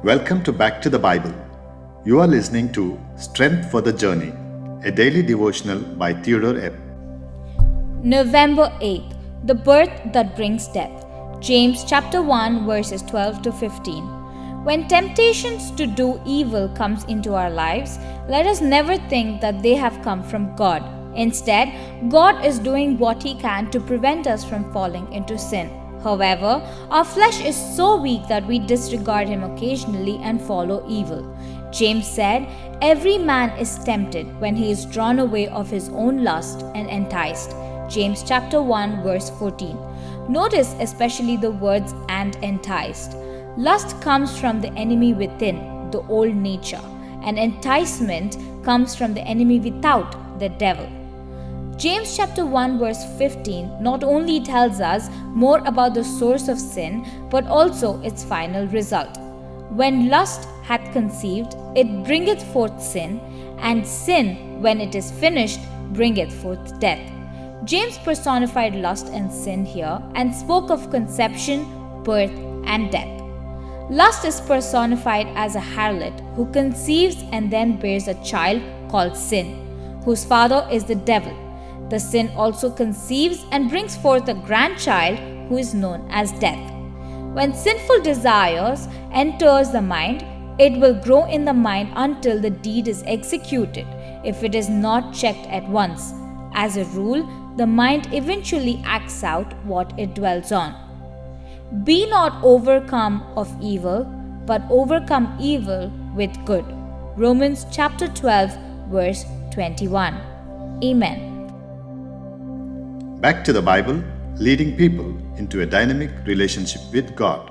Welcome to Back to the Bible. You are listening to Strength for the Journey, a daily devotional by Theodore. November 8th, the birth that brings death. James chapter 1 verses 12 to 15. When temptations to do evil comes into our lives, let us never think that they have come from God. Instead, God is doing what he can to prevent us from falling into sin. However, our flesh is so weak that we disregard him occasionally and follow evil. James said, "Every man is tempted when he is drawn away of his own lust and enticed." James chapter 1 verse 14. Notice especially the words "and enticed." Lust comes from the enemy within, the old nature, and enticement comes from the enemy without, the devil. James chapter 1 verse 15 not only tells us more about the source of sin, but also its final result. When lust hath conceived, it bringeth forth sin, and sin, when it is finished, bringeth forth death. James personified lust and sin here and spoke of conception, birth, and death. Lust is personified as a harlot who conceives and then bears a child called sin, whose father is the devil. The sin also conceives and brings forth a grandchild who is known as death. When sinful desires enters the mind, it will grow in the mind until the deed is executed if it is not checked at once. As a rule, the mind eventually acts out what it dwells on. Be not overcome of evil, but overcome evil with good. Romans chapter 12 verse 21. Amen. Back to the Bible, leading people into a dynamic relationship with God.